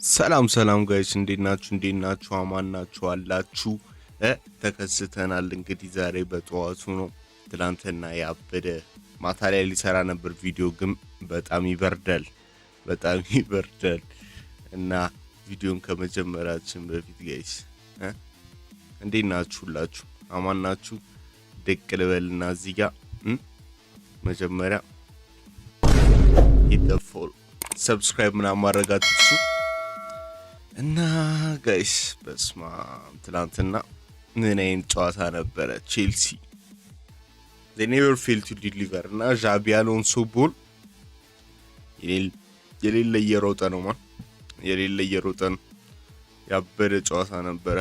ሰላም ጋይስ እንዴት ናችሁ አማን ናችሁ አላችሁ ተከስተናል እንግዲህ ዛሬ በጠዋቱ ነው ትላንትና ያበደ ማታ ላይ ሊሰራ ነበር ቪዲዮ ግን በጣም ይበርዳል እና ቪዲዮን ከመጀመራችን በፊት ጋይስ እንዴት ናችሁላችሁ አማን ናችሁ ደቅልበልና እዚህ ጋር መጀመሪያ ይተፈል ሰብስክራይብ ምናምን ማድረጋችሁ እና ጋይስ በስማ ትላንትና ምን አይነት ጨዋታ ነበረ ቼልሲ they never fail to deliver እና ዣቢ አሎንሶ ቦል የሌለ እየሮጠ ነው ያበደ ጨዋታ ነበረ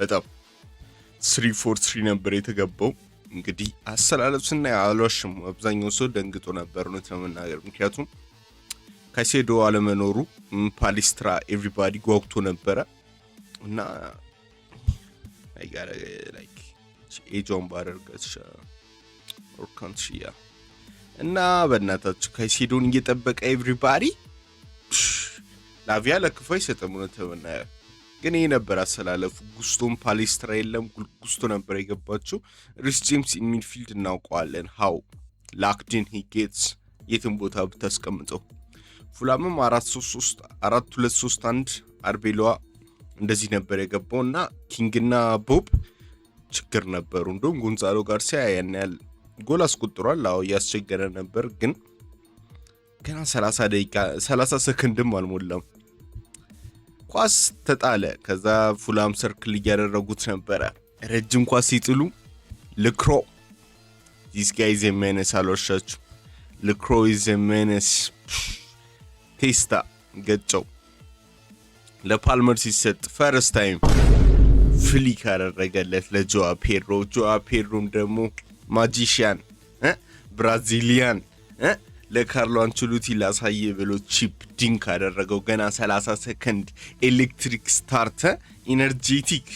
በጣም 3-4-3 ነበር የተገባው እንግዲህ አሰላለፍ ስናይ አልዋሽም አብዛኛው ሰው ደንግጦ ነበር ነው ተመናገር ምክንያቱም ካይሴዶ አለመኖሩ ፓሊስትራ ኤቭሪባዲ ጓጉቶ ነበረ እና I got like ኤጆን ባደርገሽ or country እና በእናታችሁ ካይሴዶን እየጠበቀ ኤቭሪባዲ ላቪያ ለክፎ ይሰጠም ነው ተመናገር ግን ይሄ ነበር አሰላለፉ ጉስቶን ፓሊስትራ የለም ጉስቶ ነበር የገባችው ሪስ ጄምስ ኢን ሚድፊልድ እናውቀዋለን how locked in he gets የትም ቦታ ብታስቀምጠው ፉላምም 4-3-3-1 አርቤሎዋ እንደዚህ ነበር የገባውና ኪንግና ቦብ ችግር ነበሩ እንደውም ጎንዛሎ ጋርሲያ ያንያል ጎል አስቆጥሯል አው ያስቸገረ ነበር ግን ገና 30 ሰከንድም አልሞላም ኳስ ተጣለ ከዛ ፉላም ሰርክል ያደረጉት ነበር ረጅም ኳስ ሲጥሉ ልክሮ this guy is a menace አሎሻችሁ ልክሮ is a menace ቴስታ ገጨው ለፓልመር ሲሰጥ ፈርስት ታይም ፍሊክ አደረገለት ለጆአ ፔድሮም ደግሞ ማጂሺያን ብራዚሊያን ለካርሎ አንቸሎቲ ላሳየ ብሎ ቺፕ ዲንክ አደረገው ገና 30 ሰከንድ ኤሌክትሪክ ስታርት ኢነርጂቲክ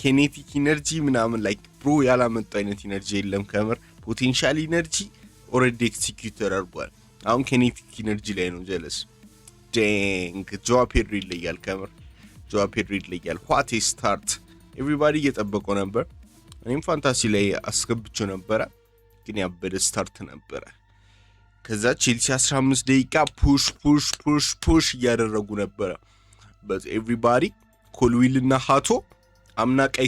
ኬኔቲክ ኢነርጂ ምናምን ላይክ ብሮ ያላመጣው አይነት ኢነርጂ የለም ከመር ፖቴንሻል ኢነርጂ ኦሬዲ ኤክሲኪዩት ተደርጓል አሁን ኬኔቲክ ኢነርጂ ላይ ነው ጀለስ ዴንግ ጆአ ፔድሮ ይለያል ከመር ጆአ ፔድሮ ይለያል ዋት ኤ ስታርት ኤቭሪባዲ እየጠበቀው ነበር እኔም ፋንታሲ ላይ አስገብቼው ነበር ግን ያበደ ስታርት ነበር ከዛ ቼልሲ 15 ደቂቃ ፑሽ እያደረጉ ነበር but everybody ኮልዊልና ሃቶ አምና ቀይ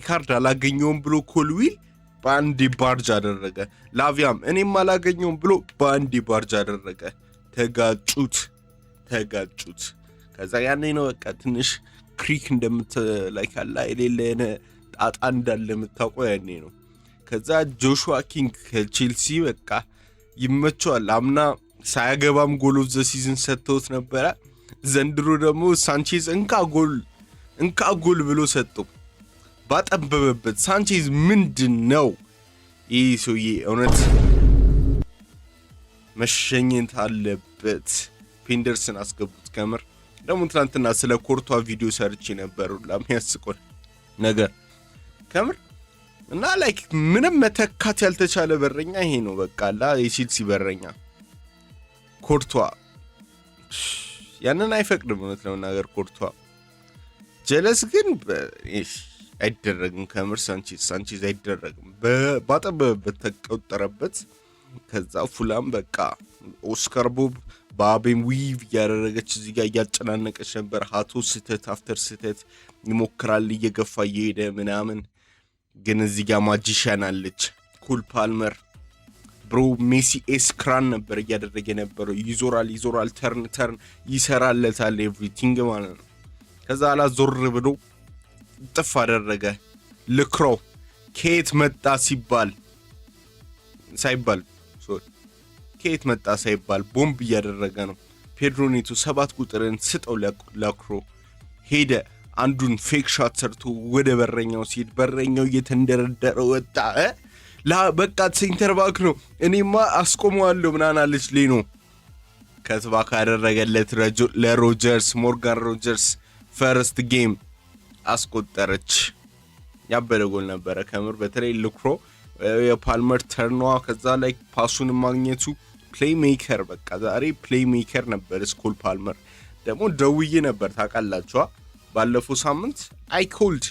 ካርድ አላገኘውም ብሎ ኮልዊል ባንዲ ባርጅ አደረገ ላቪያም እኔም አላገኘውም ብሎ ባንዲ ባርጅ አደረገ ተጋጩት ከዛ ያኔ ነው በቃ ትንሽ ክሪክ እንደምትላይካላ የሌለነ ጣጣ እንዳለ የምታውቀው ያኔ ነው ከዛ ጆሹዋ ኪንግ ከቼልሲ በቃ ይመቸዋል አምና ሳያገባም ጎል ኦፍ ዘ ሲዝን ሰጥቶት ነበር ዘንድሮ ደግሞ ሳንቼዝ እንካ ጎል ብሎ ሰጠው ባጠበበበት ሳንቼዝ ምንድነው ይሄ ሰውዬ እውነት መሸኘት አለበት ፔንደርሰን አስገቡት ከመር ደግሞ ትላንትና ስለ ኮርቷ ቪዲዮ ሰርቼ ነበር ለሚያስቆል ነገር ከመር እና ላይክ ምንም መተካት ያልተቻለ በረኛ ይሄ ነው በቃላ የቼልሲ በረኛ ኮርቷ ያንን አይፈቅድም እውነት ለመናገር ኮርቷ ጀለስ ግን አይደረግም ከመር ሳንቼዝ አይደረግም ባጠበበት ተቆጠረበት ከዛ ፉላም በቃ ኦስካር ቦብ ባቤም ዊቭ ያደረገች እዚህ ጋር ያጨናነቀች ነበር ሃቶ ስተት አፍተር ስተት ይሞክራል እየገፋ እየሄደ ምናምን ግን እዚህ ጋር ማጂሻን አለች ኩል ፓልመር ብሮ ሜሲ ኤስክራን ነበር ያደረገ ነበር ይዞራል ተርን ይሰራልታል ኤቭሪቲንግ ማለት ነው ከዛ አላ ዞር ብሎ ጥፍ አደረገ ልክሮ ኬት መጣ ሳይባል ቦምብ ያደረገ ነው ፔድሮኔቶ 7 ቁጥርን ስጠው ለክሮ ሄደ አንዱን ፌክ ሻት ሰርቶ ወደ በረኛው ሲሄድ በረኛው እየተንደረደረ ወጣ በቃ ሴንተር ባክ ነው እኔማ አስቆመዋለሁ ምናምን አለች ሌኖ ከተባካ ያደረገለት ለሮጀርስ ሞርጋን ሮጀርስ ፈርስት ጌም አስቆጠረች ያበደ ጎል ነበር ከመር በተለይ ልክሮ የፓልመር ተርኗ ከዛ ላይ ፓሱን ማግኘቱ ፕሌይሜከር በቃ ዛሬ ፕሌይሜከር ነበር ስኮል ፓልመር። ደግሞ ደውዬ ነበር ታውቃላችሁ ባለፈው ሳምንት አይ ኮልድ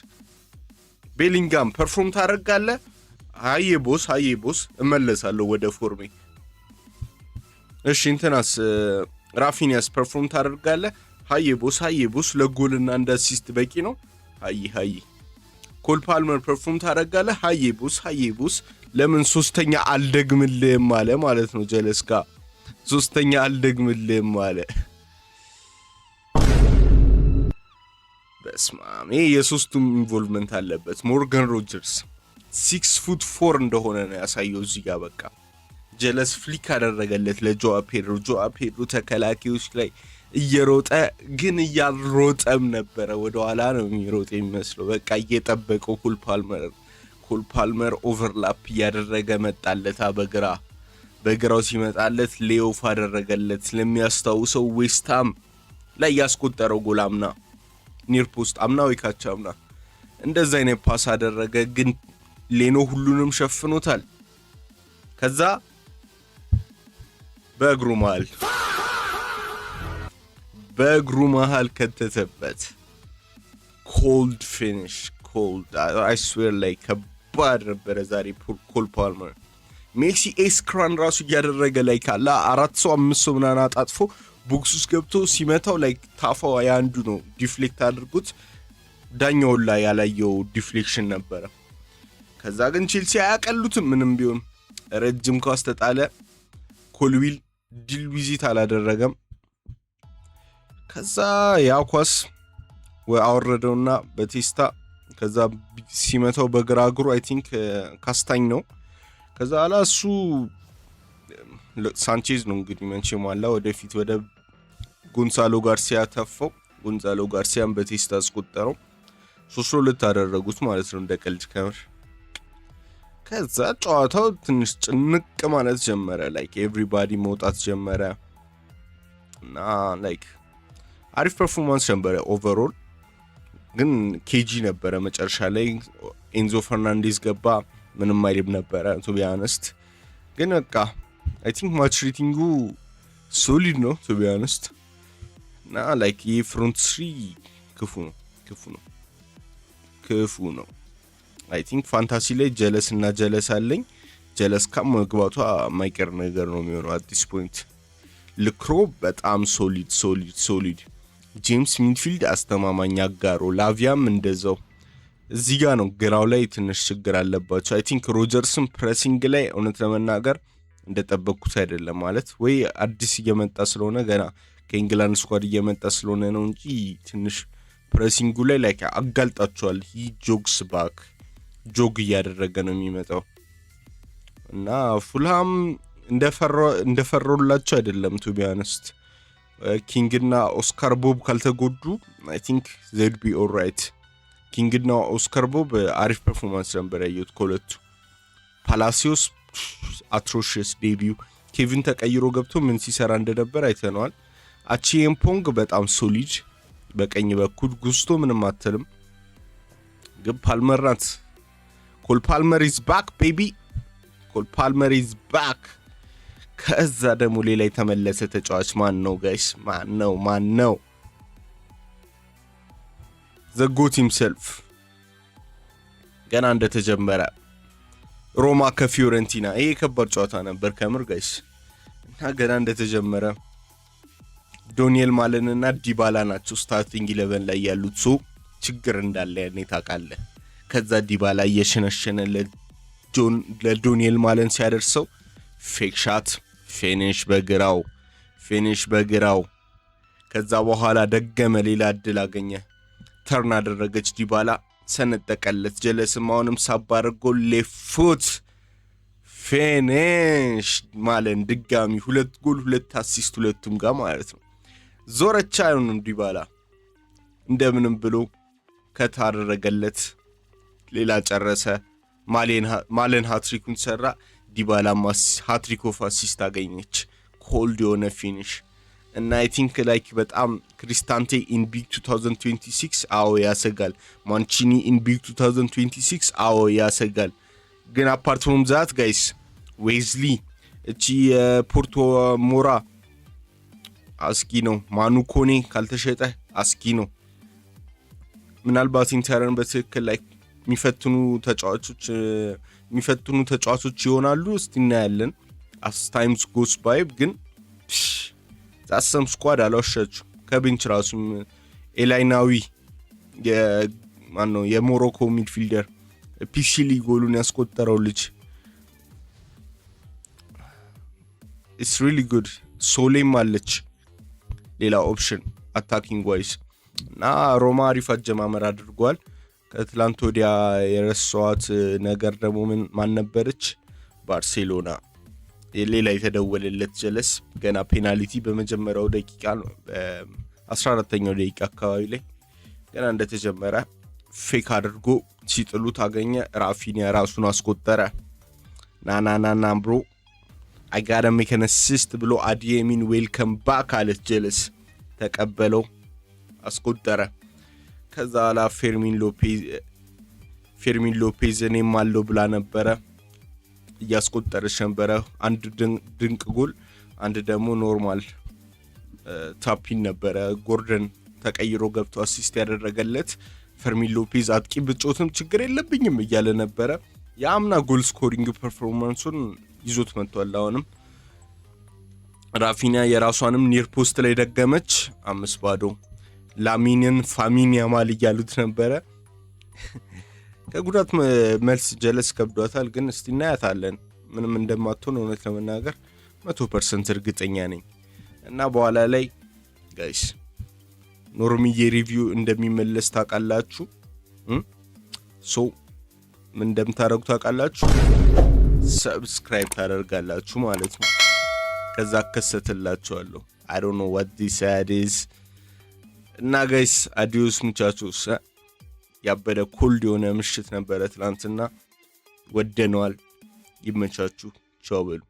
ቤሊንጋም ፐርፎርም ታደርጋለህ? ሃዬ ቦስ እመለሳለሁ ወደ ፎርሜ። እሺ እንትናስ ራፊኒያስ ፐርፎርም ታደርጋለህ? ሃዬ ቦስ ለጎልና እንደ አሲስት በቂ ነው። ሃዬ ኮል ፓልመር ፐርፎርም ታደርጋለህ? ሃዬ ቦስ ለምን ሶስተኛ አልደግምልህም አለ ማለት ነው። ጀለስካ ሶስተኛ አልደግምልህም አለ። በስማሜ የሶስቱም ኢንቮልቭመንት አለበት። ሞርጋን ሮጀርስ 6'4" እንደሆነ ነው ያሳየው እዚህ ጋር። በቃ ጀለስ ፍሊክ አደረገለት ለጆአ ፔድሮ ተከላካዮች ላይ እየሮጠ ግን እያልሮጠም ነበረ። ወደ ኋላ ነው የሚሮጥ የሚመስለው። በቃ እየጠበቀው ኮል ፓልመር ኦቨርላፕ እያደረገ መጣለታ በግራው ሲመጣለት ሌኦፍ አደረገለት። ስለሚያስታውሰው ዌስትሃም ላይ ያስቆጠረው ጎል አምና ኒር ፖስት አምና ወይ ካቻምና እንደዛ አይነት ፓስ አደረገ። ግን ሌኖ ሁሉንም ሸፍኖታል። ከዛ በእግሩ መሃል ከተተበት። ኮልድ ፊኒሽ አይ ስዌር ላይ ከባድ ነበረ ዛሬ ኮል ፓልመር። ሜሲ ኤስክራን ራሱ እያደረገ ላይ ካለ 4 ሰው 5 ሰው ምናምን አጣጥፎ ቦክስ ውስጥ ገብቶ ሲመታው ላይ ታፋው ያንዱ ነው ዲፍሌክት አድርጉት። ዳኛው ላይ ያላየው ዲፍሌክሽን ነበረ። ከዛ ግን ቼልሲ አያቀሉትም ምንም ቢሆን። ረጅም ኳስ ተጣለ። ኮልዊል ዲል ቪዚት አላደረገም። ከዛ ያ ኳስ አወረደውና በቴስታ ከዛ ሲመታው በግራ እግሩ አይ ቲንክ ካስታኝ ነው። ከዛ እሱ ሳንቼዝ ነው እንግዲህ መንቼም አላ ወደፊት ወደ ጎንሳሎ ጋርሲያ ተፈው። ጎንሳሎ ጋርሲያን በቴስታ አስቆጠረው። 3-2 አደረጉት ማለት ነው እንደ ቀልድ ከምር። ከዛ ጨዋታው ትንሽ ጭንቅ ማለት ጀመረ። ላይክ ኤቭሪባዲ መውጣት ጀመረ እና ላይክ አሪፍ ፐርፎርማንስ ነበረ ኦቨርኦል። ግን ኬጂ ነበረ መጨረሻ ላይ ኤንዞ ፈርናንዴዝ ገባ። ምንም አይልም ነበረ ቱ ቢ ኦነስት። ግን በቃ አይ ቲንክ ማች ሬቲንጉ ሶሊድ ነው ቱ ቢ ኦነስት። እና ላይክ የፍሮንት ስሪ ክፉ ነው። አይ ቲንክ ፋንታሲ ላይ ጀለስ አለኝ። ጀለስ ከመግባቷ ማይቀር ነገር ነው የሚሆነው አት ዲስ ፖይንት። ልክሮ በጣም ሶሊድ። ጄምስ ሚድፊልድ አስተማማኝ አጋሮ። ላቪያም እንደዛው። እዚህ ጋር ነው ግራው ላይ ትንሽ ችግር አለባቸው። አይ ቲንክ ሮጀርስም ፕሬሲንግ ላይ እውነት ለመናገር እንደጠበቅኩት አይደለም። ማለት ወይ አዲስ እየመጣ ስለሆነ ገና ከኢንግላንድ ስኳድ እየመጣ ስለሆነ ነው እንጂ ትንሽ ፕሬሲንጉ ላይ ላይክ አጋልጣቸዋል። ጆግስ ባክ ጆግ እያደረገ ነው የሚመጣው እና ፉልሃም እንደፈረውላቸው አይደለም ቱ ቢ ኦነስት። ኪንግና ኦስካር ቦብ ካልተጎዱ አይ ቲንክ ዜድ ቢ ኦልራይት። ኪንግና ኦስካር ቦብ አሪፍ ፐርፎርማንስ ነበር ያየሁት ከሁለቱ። ፓላሲዮስ አትሮሽስ ዴቢው። ኬቪን ተቀይሮ ገብቶ ምን ሲሰራ እንደነበር አይተነዋል። አቺኤምፖንግ በጣም ሶሊድ በቀኝ በኩል። ጉስቶ ምንም አትልም። ግን ፓልመር ናት። ኮል ፓልመር ኢዝ ባክ ቤቢ። ኮል ፓልመር ኢዝ ባክ። ከዛ ደግሞ ሌላ የተመለሰ ተጫዋች ማን ነው ጋይስ? ማን ነው? ዘጎት ሂምሰልፍ ገና እንደተጀመረ ሮማ ከፊዮረንቲና። ይሄ ከባድ ጨዋታ ነበር ከምር ጋይስ። እና ገና እንደተጀመረ ዶኒኤል ማለንና ዲባላ ናቸው ስታርቲንግ 11 ላይ ያሉት። ሶ ችግር እንዳለ ያኔ ታውቃለህ። ከዛ ዲባላ እየሸነሸነ ለዶኒኤል ማለን ሲያደርሰው ፌክ ሻት ፊኒሽ በግራው። ከዛ በኋላ ደገመ፣ ሌላ እድል አገኘ፣ ተርን አደረገች ዲባላ፣ ሰነጠቀለት። ጀለስም አሁንም ሳባርጎ ሌፉት ፊኒሽ ማለን ድጋሚ 2 ጎል 2 አሲስት ሁለቱም ጋር ማለት ነው። ዞረቻ አይሆንም ዲባላ እንደምንም ብሎ ከታደረገለት ሌላ ጨረሰ። ማለን ሃትሪኩን ሰራ። ዲባላ ሃትሪክ ኦፍ አሲስት አገኘች። ኮልድ የሆነ ፊኒሽ እና አይ ቲንክ ላይክ በጣም ክሪስታንቴ ኢን ቢግ 2026 አዎ ያሰጋል። ማንቺኒ ኢን ቢግ 2026 አዎ ያሰጋል። ግን አፓርት ፍሮም ዛት ጋይስ ዌዝሊ እቺ የፖርቶ ሞራ አስጊ ነው። ማኑ ኮኔ ካልተሸጠ አስጊ ነው። ምናልባት ኢንተርን በትክክል ላይ የሚፈትኑ ተጫዋቾች ይሆናሉ። እስቲ እናያለን። as times goes by ግን ዛሰም ስኳድ አላወሻችሁ። ከቤንች ራሱም ኤላይናዊ የሞሮኮ ሚድፊልደር ፒሲሊ ጎሉን ያስቆጠረው ልጅ it's really good። ሶሌም አለች ሌላ ኦፕሽን አታኪንግ ዋይስ እና ሮማ አሪፍ አጀማመር አድርጓል። ከትላንት ወዲያ የረሷት ነገር ደግሞ ማን ነበረች? ባርሴሎና ሌላ የተደወለለት ጀለስ ገና ፔናልቲ በመጀመሪያው ደቂቃ ነው 14ኛው ደቂቃ አካባቢ ላይ ገና እንደተጀመረ ፌክ አድርጎ ሲጥሉት አገኘ። ራፊኒያ ራሱን አስቆጠረ። ናናናና ብሮ I gotta make an assist ብሎ አዲየሚን ዌልከም ባክ አለች ጀለስ ተቀበለው አስቆጠረ። ከዛ ላ ፌርሚን ሎፔዝ እኔም አለው ብላ ነበረ እያስቆጠረች ነበረ። አንድ ድንቅ ጎል፣ አንድ ደግሞ ኖርማል ታፒን ነበረ። ጎርደን ተቀይሮ ገብቶ አሲስት ያደረገለት ፌርሚን ሎፔዝ አጥቂ ብጮትም ችግር የለብኝም እያለ ነበረ። የአምና ጎል ስኮሪንግ ፐርፎርማንሱን ይዞት መጥቷል። አሁንም ራፊኒያ የራሷንም ኒር ፖስት ላይ ደገመች 5-0 ላሚንን ፋሚን ያማል እያሉት ነበረ። ከጉዳት መልስ ጀለስ ከብዷታል፣ ግን እስቲ እናያታለን። ምንም እንደማትሆን እውነት ለመናገር 100% እርግጠኛ ነኝ። እና በኋላ ላይ ጋይስ ኖርሚዬ ሪቪው እንደሚመለስ ታውቃላችሁ። ሶ ምን እንደምታረጉ ታውቃላችሁ። ሰብስክራይብ ታደርጋላችሁ ማለት ነው። ከዛ ከሰተላችኋለሁ። I don't know what this ad is። እና ጋይስ አዲዮስ ሙቻቾስ። ያበደ ኮልድ የሆነ ምሽት ነበረ ትላንትና፣ ወደነዋል። ይመቻችሁ። ቻው በሉ።